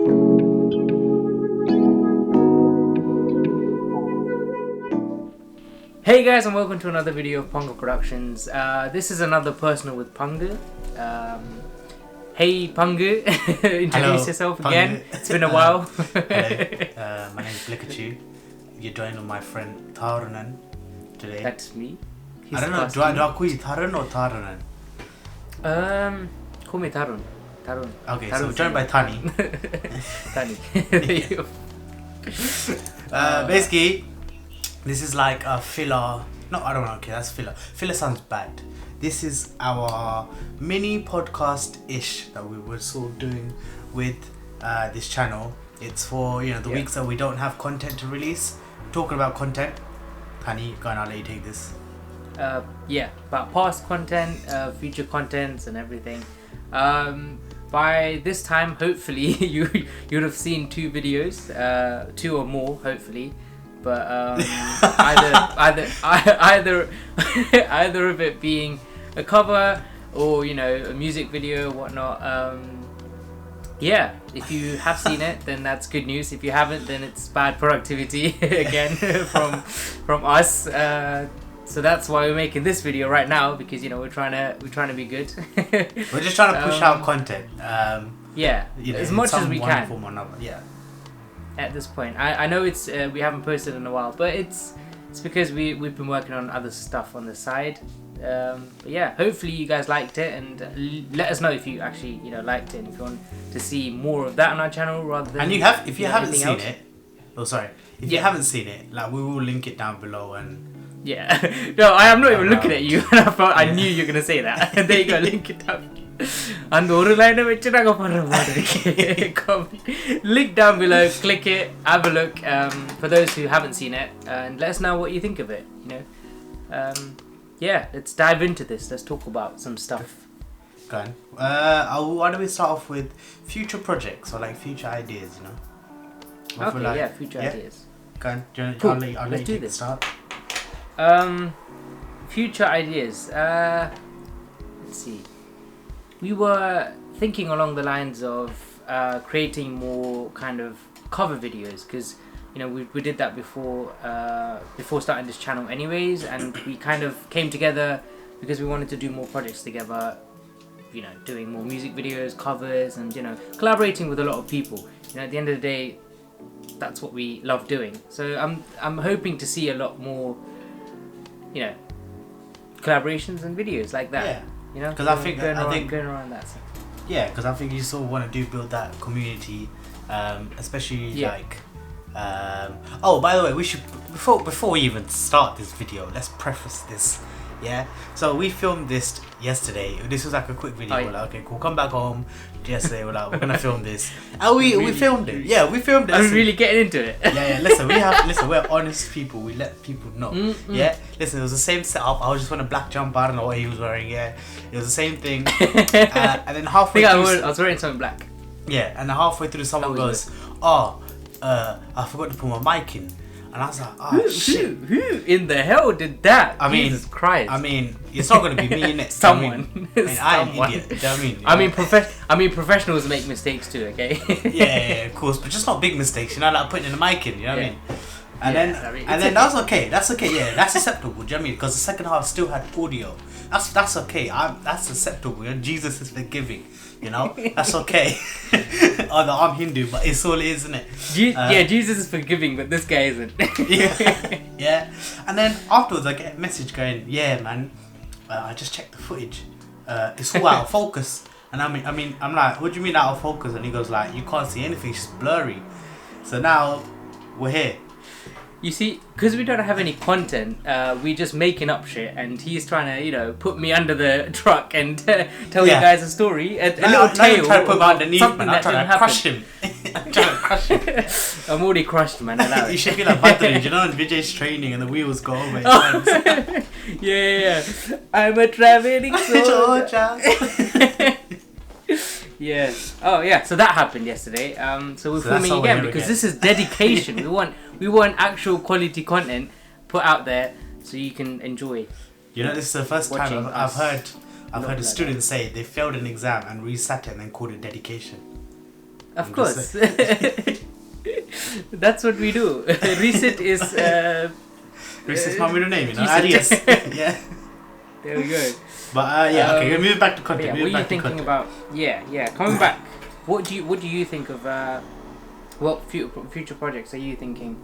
Hey guys, and welcome to another video of Pangu Productions. This is another Personal with Pangu. Hey Pangu, introduce yourself Pangu. again. It's been a while. Hello, my name is Blikachu. You're joined with my friend Tarunan today. That's me. I don't know, do I call you Tarun or Tarunan? Call me Tarun. Tarun. Okay, Tarun so we're joined by Tani. Tani. Basically, this is like a filler. No, I don't know. Okay, that's filler. Filler sounds bad. This is our mini podcast-ish that we were sort of doing with this channel. It's for the weeks that we don't have content to release. Talking about content, Tani, go on, I'll let you take this. About past content, future contents, and everything. By this time, hopefully, you'd have seen 2 videos, 2 or more, hopefully. But either of it being a cover or a music video or whatnot. If you have seen it, then that's good news. If you haven't, then it's bad productivity again from us. So that's why we're making this video right now, because we're trying to be good. We're just trying to push out content. As much as we can. Form or another. Yeah. At this point, I know it's we haven't posted in a while, but it's because we've been working on other stuff on the side. Hopefully you guys liked it, and let us know if you actually liked it, and if you want to see more of that on our channel rather than. And if you haven't seen it, if you haven't seen it, like, we will link it down below. And no, I am not even looking at you. I knew you were gonna say that. There you go, link it down. And link down below, click it, have a look, for those who haven't seen it, and let us know what you think of it. Let's dive into this. Let's talk about some stuff. Go on. Why don't we start off with future projects or like future ideas? Future ideas. Go on. Cool. I'll let you take the start. Future ideas. Let's see. We were thinking along the lines of creating more kind of cover videos, because we did that before starting this channel anyways, and we kind of came together because we wanted to do more projects together, doing more music videos, covers, and collaborating with a lot of people. At the end of the day, that's what we love doing. So I'm hoping to see a lot more collaborations and videos like that. Yeah. Because I think going around that. So. Yeah, because I think you sort of want to build that community, especially like. Oh, by the way, we should before we even start this video, let's preface this. Yeah. So we filmed this yesterday. This was like a quick video. We're like, okay, cool. Come back home. Yesterday, we're like, we're gonna film this. And we filmed it. Yeah, we filmed it. I'm really getting into it. Yeah. Listen, we're honest people. We let people know. Mm-hmm. Yeah. Listen, it was the same setup. I was just wearing a black jumper. I don't know what he was wearing. Yeah. It was the same thing. And then halfway through, I was wearing something black. Yeah, and then halfway through, someone goes, "Oh, I forgot to put my mic in." And I was like, Who in the hell did that? Jesus Christ. I mean, it's not going to be me, innit? Someone. I'm an idiot. Do you know what I mean, professionals make mistakes too, okay? yeah, of course. But just not big mistakes, like putting the mic in, you know what I mean? And then that's okay. That's okay, yeah. That's acceptable, do you know what I mean? Because the second half still had audio. That's okay. That's acceptable. Jesus is forgiving. That's okay. Although I'm Hindu, but it's all it is, isn't it? Jesus is forgiving, but this guy isn't. yeah. And then afterwards, I get a message going, "Yeah, man, I just checked the footage. It's all out of focus." And I'm like, "What do you mean out of focus?" And he goes like, "You can't see anything. It's just blurry." So now we're here. You see, because we don't have any content, we just making up shit, and he's trying to, put me under the truck and tell you guys a story, a little tale. I'm trying to put him underneath, man. I'm trying to crush him. I'm already crushed, man. You should be like Badri, when Vijay's training and the wheels go over his hands. Yeah. I'm a traveling soldier. Yes. Oh yeah. So that happened yesterday. So we're filming again because this is dedication. we want actual quality content put out there so you can enjoy. This is the first time I've heard a student say they failed an exam and resat it and then called it dedication. Of course. That's what we do. Reset is... Reset's my middle name, you know. Reset. Alias. Yeah. There we go. But okay, move back to content. Yeah, what are you thinking about? Yeah. Coming back, what do you think of what future projects are you thinking?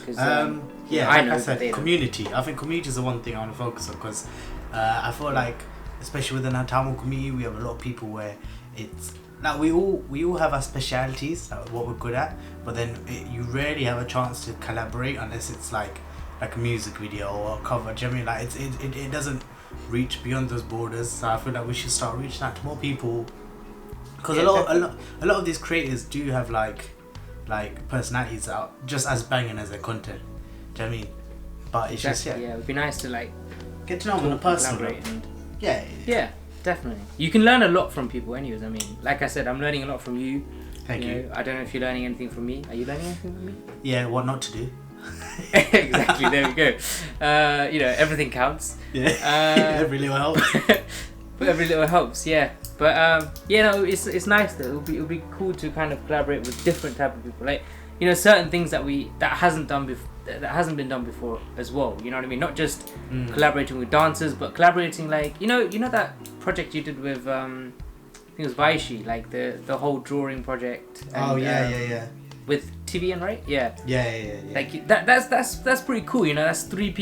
Like I know I said, that community. I think community is the one thing I want to focus on because I feel like, especially within our Tamil community, we have a lot of people where it's like we all have our specialities, like what we're good at, but then you rarely have a chance to collaborate unless it's like a music video or a cover. Do you know what I mean? Like it doesn't reach beyond those borders. So I feel like we should start reaching out to more people because a lot of these creators do have like personalities out just as banging as their content. Do you know what I mean? But it's just it'd be nice to like get to know them on a personal level. Yeah, definitely. You can learn a lot from people anyways. I mean, like I said, I'm learning a lot from you. Thank you. I don't know if you're learning anything from me. Are you learning anything from me? Yeah, what not to do. Exactly, there we go. Everything counts. Yeah. Every little helps. Every little helps, yeah. But it's nice though. It'll be cool to kind of collaborate with different type of people. Like, certain things that hasn't been done before as well. You know what I mean? Not just collaborating with dancers, but collaborating like that project you did with I think it was Vaishi, like the whole drawing project. And, yeah. With TVN, right? Yeah. Yeah. Like that's pretty cool. That's three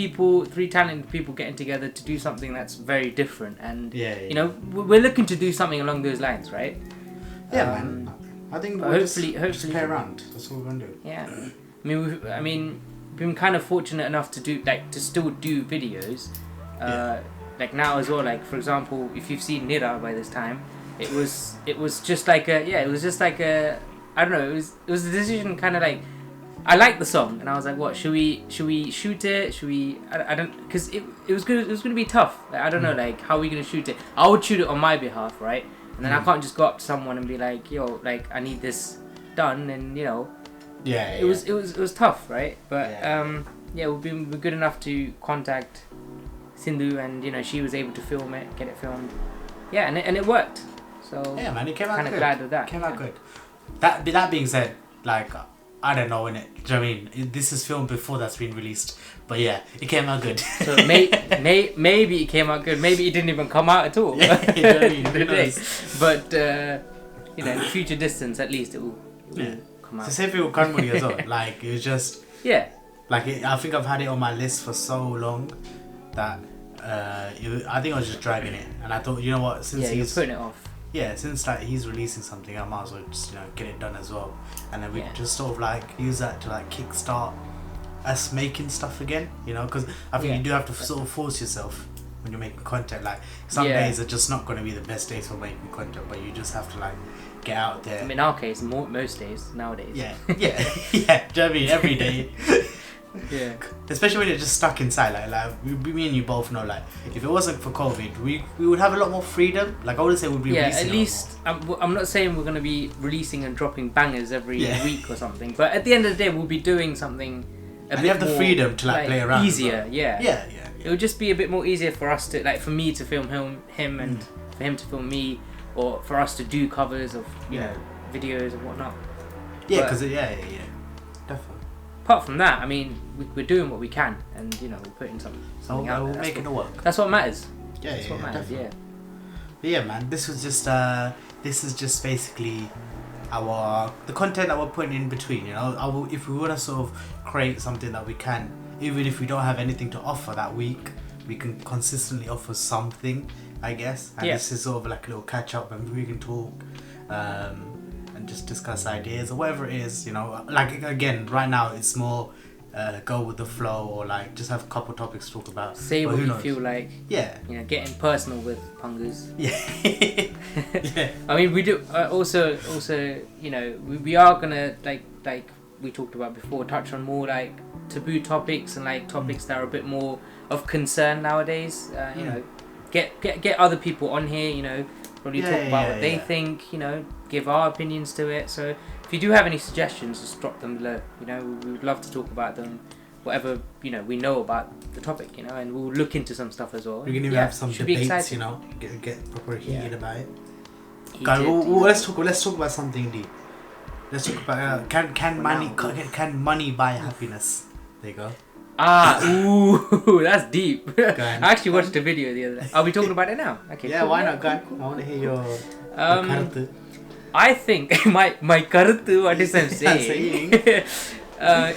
talented people getting together to do something that's very different. And we're looking to do something along those lines, right? Yeah, man. I think we'll hopefully play around. That's what we're gonna do. Yeah. I mean, we've been kind of fortunate enough to still do videos. Like now as well. Like for example, if you've seen Nira by this time, it was just like a I don't know. It was a decision, kind of like I liked the song, and I was like, "What should we shoot it? Should we? I don't because it was gonna be tough. Like, I don't know, like how are we gonna shoot it? I would shoot it on my behalf, right? And then I can't just go up to someone and be like, "Yo, like I need this done," and it was tough, right? But we're good enough to contact Sindhu, and she was able to film it, get it filmed, and it worked. So yeah, man, it came out kind of good. glad with that. It came out good. That being said, like I don't know, innit? Do you know what I mean? This is filmed before that's been released, but yeah, it came out good. So maybe it came out good. Maybe it didn't even come out at all. Yeah, you know what I mean? But in the future distance, at least it will come out. It's the same thing with Kanmuri as well. Like it was just like I think I've had it on my list for so long that I think I was just dragging it, and I thought, you know what, since he's putting it off. Yeah, since like he's releasing something, I might as well just get it done as well, and then we just sort of like use that to like kickstart us making stuff again, because I think you do have to sort of force yourself when you're making content. Like some days are just not going to be the best days for making content, but you just have to like get out there. I mean, in our case, most days nowadays. Yeah. Do you know what I mean? Every day. Yeah. Especially when you're just stuck inside, like me and you both know, like if it wasn't for COVID, we would have a lot more freedom. Like I wouldn't say we'd be releasing. At least I'm not saying we're gonna be releasing and dropping bangers every week or something, but at the end of the day, we'll be doing something a bit you have the more, freedom to like play around. Easier, Yeah. It would just be a bit more easier for us to for me to film him and for him to film me, or for us to do covers of videos and whatnot. Yeah, because definitely. Apart from that, I mean, we're doing what we can, and we're putting something out there. We're making it work. That's what matters. That's what matters. Definitely. But yeah, man, this is just basically the content that we're putting in between. If we want to sort of create something that we can, even if we don't have anything to offer that week, we can consistently offer something, I guess. And this is sort of like a little catch up, and we can talk. And just discuss ideas or whatever it is, like again right now it's more go with the flow, or like just have a couple topics to talk about, say what you feel like, getting personal with Pangus. I mean, we do also we are gonna like we talked about before, touch on more like taboo topics and like topics that are a bit more of concern nowadays. Get other people on here, probably talk about what they think, give our opinions to it. So if you do have any suggestions, just drop them below. We would love to talk about them, whatever we know about the topic, and we'll look into some stuff as well. We can even have some debates, get proper heated about it. Guys, let's talk about something deep. let's talk about can money buy happiness? There you go. Ooh, that's deep. Go on. I actually watched a video the other day. Are we talking about it now? Okay. Yeah, cool. why not? Go on. I want to hear your karatu. I think my karuthu, what is I'm saying,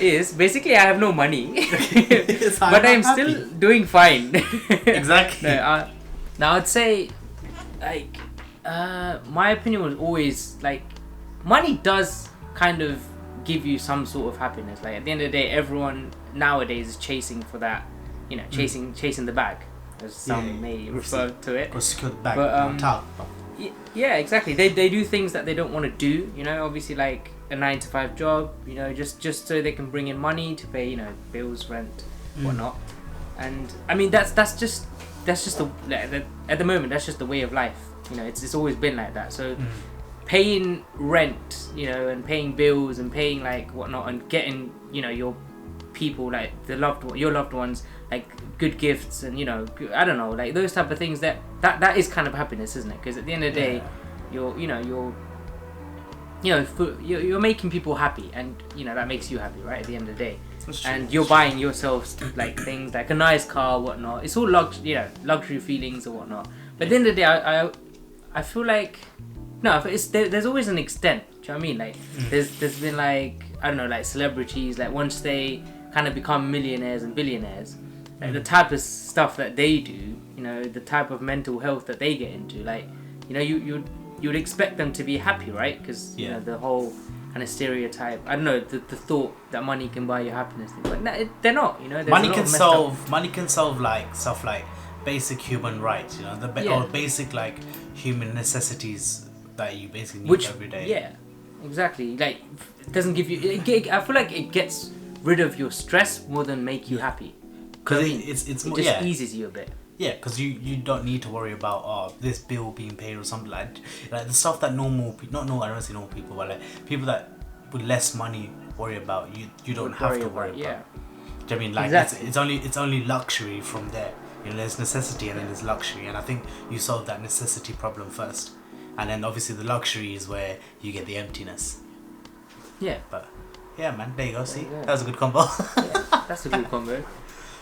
is basically I have no money, but I'm still doing fine. Exactly. Now I'd say, like, my opinion was always like, money does kind of give you some sort of happiness. Like at the end of the day, everyone nowadays is chasing for that, chasing the bag, as some may refer to it. But yeah, exactly. They do things that they don't want to do. Obviously like a 9-to-5 job. Just so they can bring in money to pay bills, rent, whatnot. And I mean that's just at the moment that's just the way of life. It's always been like that. So paying rent, and paying bills and paying like whatnot and getting your people, like your loved ones, like good gifts and I don't know, like those type of things, that is kind of happiness, isn't it? Because at the end of the day, you're making people happy, and that makes you happy, right? At the end of the day. And you're buying yourself like things like a nice car, whatnot. It's all luxury feelings or whatnot. But at the end of the day, I feel like there's always an extent. Do you know what I mean? Like there's been like, I don't know, like celebrities, like once they kind of become millionaires and billionaires, like the type of stuff that they do, the type of mental health that they get into, like you'd expect them to be happy, right? Because the whole kind of stereotype, I don't know, the thought that money can buy you happiness, but no, they're not. Money can solve like stuff like basic human rights, or basic like human necessities that you basically need every day. Yeah, exactly. Like it doesn't give you. I feel like it gets rid of your stress more than make you happy. Because it more, just eases you a bit. Yeah, because you don't need to worry about this bill being paid or something like the stuff that normal people, I don't say normal people, but like people that with less money worry about. You don't have to worry about. Yeah. Do you know what I mean? Like exactly. It's only luxury from there. There's necessity and then there's luxury, and I think you solve that necessity problem first, and then obviously the luxury is where you get the emptiness. Yeah. But yeah, man, there you go. See, that was a good combo. That's a good combo.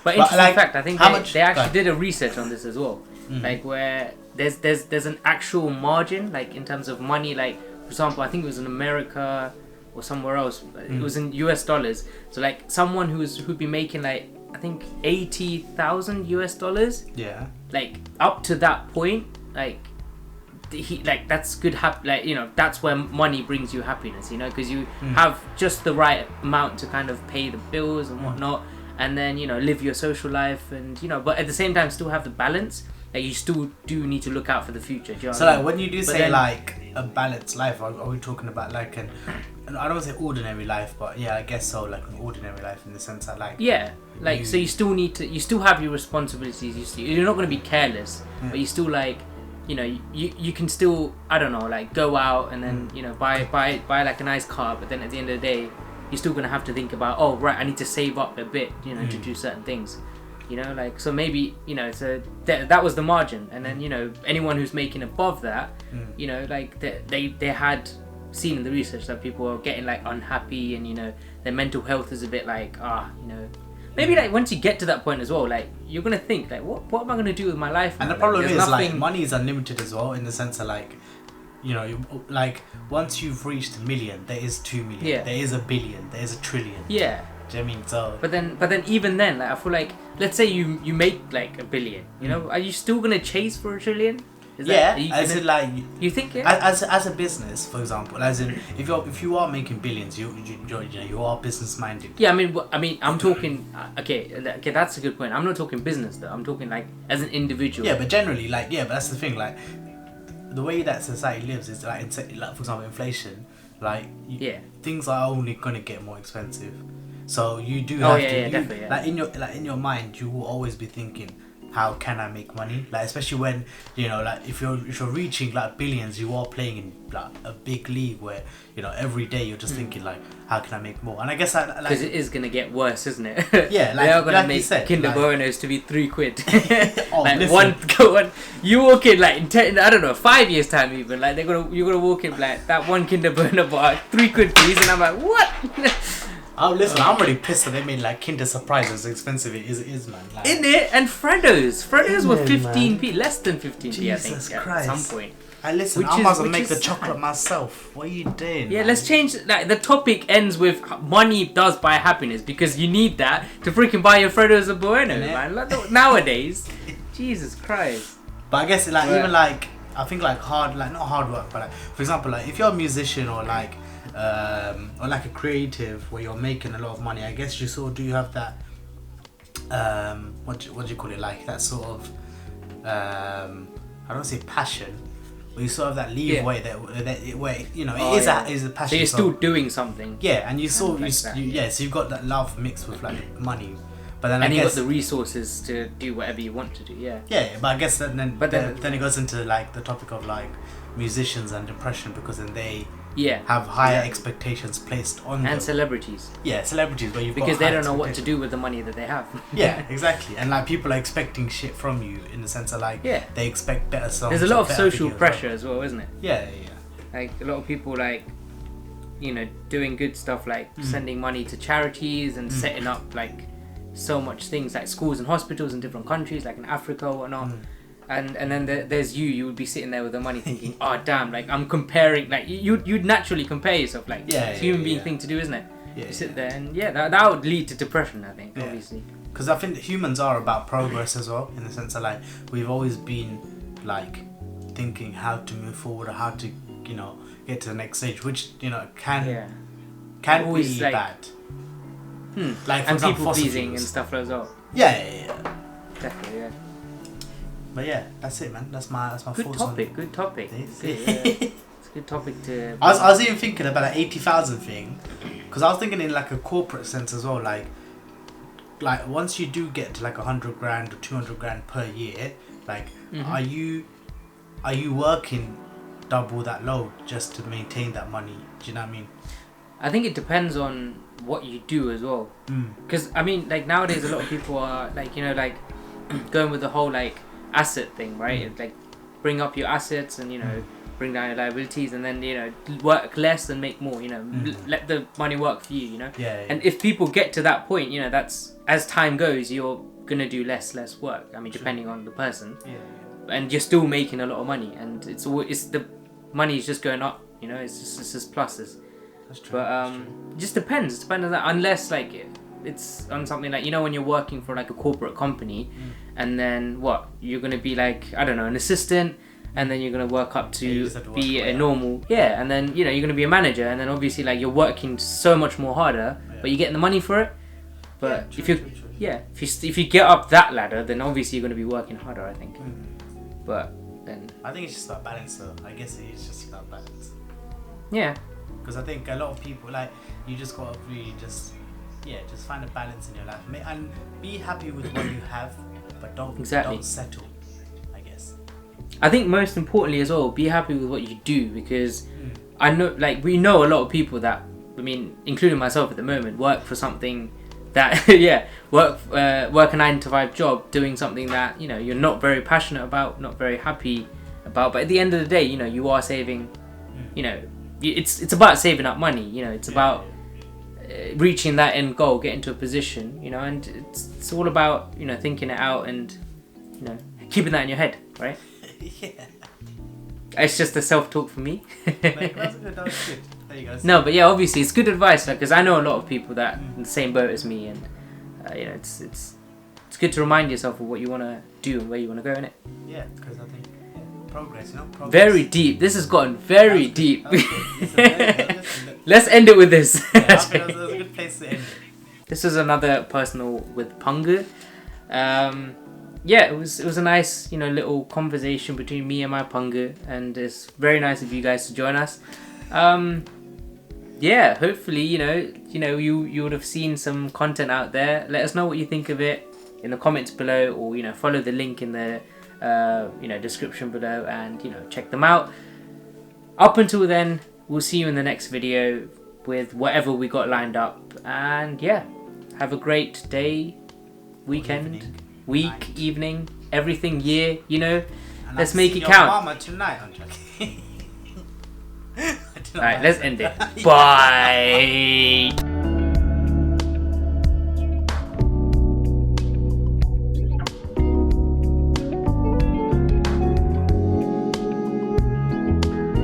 But interesting fact, I think they actually did a research on this as well. Like where there's an actual margin, like in terms of money. Like for example, I think it was in America or somewhere else. It was in US dollars. So like someone who'd be making like, I think $80,000. Yeah. Like up to that point, like that's good. That's where money brings you happiness. Because you have just the right amount to kind of pay the bills and whatnot, and then live your social life, and but at the same time still have the balance. Like you still do need to look out for the future. Do you know so like when you do say like a balanced life, are we talking about like I don't want to say ordinary life, but yeah, I guess so, like an ordinary life in the sense that like so you still have your responsibilities. You're not going to be careless, but you still like you can still, I don't know, like go out and then buy like a nice car, but then at the end of the day you're still going to have to think about, oh right, I need to save up a bit to do certain things. Like so maybe so that was the margin, and then anyone who's making above that, like they had seen in the research that people are getting like unhappy, and their mental health is a bit like maybe like once you get to that point as well, like you're gonna think like what am I gonna do with my life now? And the problem is like money is unlimited as well, in the sense of like like once you've reached 1 million, there is 2 million, there is 1 billion, there is 1 trillion. Do you know what I mean? So but then even then, like I feel like, let's say you make like 1 billion, are you still gonna chase for 1 trillion? In like you think as a business, for example, as in if you are making billions, you are business minded. Yeah, I mean I'm talking okay, that's a good point. I'm not talking business though. I'm talking like as an individual. Yeah, but generally but that's the thing, like the way that society lives is like for example inflation, like things are only gonna get more expensive. So you do have to definitely. Like in your mind, you will always be thinking how can I make money, like especially when like if you're reaching like billions, you are playing in like a big league where every day you're just thinking like, how can I make more? And I guess I like, because it is gonna get worse, isn't it? Yeah, they are gonna like make Kinder Buenos to be £3. Oh, like listen. one, you walk in like in 10, I don't know, 5 years time even, like you're gonna walk in like that one Kinder Bueno bar, £3 please, and I'm like, what? Oh, listen, I'm already pissed that they made like Kinder Surprise as expensive it is, man. Like, In it, and Freddos were it, 15p, less than 15p, Jesus I think, Christ. at some point. Listen, Which I is- might as well which make is the sad. chocolate myself. What are you doing? Yeah, man? let's change. Like the topic ends with money does buy happiness, because you need that to freaking buy your Freddos and Bueno, Innit? man. Like, nowadays, Jesus Christ. But I guess like Right. even like I think like not hard work, but like for example, like if you're a musician or like a creative where you're making a lot of money, I guess you sort of do have that what do you call it, like that sort of I don't say passion, but you sort of have that leeway where Oh, it yeah. is a passion. So you're still doing something. yeah, and you sort of like that, so you've got that love mixed with like money, but then And I you guess got the resources to do whatever you want to do, yeah. yeah, but I guess then then- it goes into like the topic of like musicians and depression, because then they Yeah. have higher Yeah. expectations placed on And them. celebrities. Yeah, celebrities where you've Because got they high don't know what to expectations. do with the money that they have. Yeah, exactly, and like people are expecting shit from you in the sense of like Yeah. they expect better songs. There's a lot or of better social videos, pressure as well, isn't it? Yeah. Like a lot of people like, doing good stuff like sending money to charities and setting up like so much things like schools and hospitals in different countries, like in Africa or whatnot. And then there's you would be sitting there with the money thinking, oh damn, like I'm comparing, like you'd naturally compare yourself, like Yeah, it's a human yeah, being yeah. thing to do, isn't it? Yeah, You sit there and that would lead to depression, I think, Yeah. obviously. Because I think that humans are about progress as well, in the sense of like we've always been like thinking how to move forward or how to get to the next stage, which can Always, be like- bad. Like for And example, people fossil pleasing and fuels. stuff as well. Yeah. Definitely, yeah. But yeah, that's it, man. That's my Good thoughts topic, good topic. this. Good, yeah. It's a good topic to. I was even thinking about that 80,000 thing, because I was thinking in like a corporate sense as well. Like once you do get to like 100 grand or 200 grand per year, like are you working double that load just to maintain that money? Do you know what I mean? I think it depends on what you do as well. Because I mean, like nowadays, a lot of people are like going with the whole like asset thing, right? Like bring up your assets and bring down your liabilities, and then work less and make more. Let the money work for you. Yeah. And if people get to that point, that's as time goes, you're gonna do less work. I mean, depending on the person, and you're still making a lot of money, and it's the money is just going up. It's just pluses. That's true. But it just depends. Depends on that. Unless like it's on something like when you're working for like a corporate company, and then what you're gonna be like, I don't know, an assistant, and then you're gonna work up Yeah, you to just have to work be your way a up. normal and then you're gonna be a manager, and then obviously like you're working so much more harder, but you're getting the money for it. But true, if you true. if you get up that ladder, then obviously you're gonna be working harder, I think. But then I think it's just about balance, though. I guess it is just about balance. yeah. Because I think a lot of people, like, you just gotta really just find a balance in your life and be happy with what you have, but don't settle, I guess. I think most importantly as well, be happy with what you do, because I know, like, we know a lot of people that, I mean, including myself at the moment, work for something that, work a 9 to 5 job, doing something that, you're not very passionate about, not very happy about, but at the end of the day, you are saving, it's about saving up money, it's about reaching that end goal, getting to a position, and it's all about, thinking it out and, keeping that in your head, right? Yeah. It's just a self-talk for me. Like, that was good. There you go. No, but yeah, obviously it's good advice, because I know a lot of people that are in the same boat as me, and it's good to remind yourself of what you want to do and where you want to go in it. Yeah, because I think progress, progress. Very deep. This has gotten very deep. That was good. Listen, Let's end it with this. I think that was a good place to end it. This was another Personal with Pangu. It was a nice, little conversation between me and my Pangu, and it's very nice of you guys to join us. Hopefully, you would have seen some content out there. Let us know what you think of it. in the comments below, or follow the link in the description below, and check them out. Up until then, we'll see you in the next video with whatever we got lined up. And yeah, have a great day, weekend, evening, everything, year. Let's make it count. Mama tonight. I'm joking. Alright, let's end it. Bye.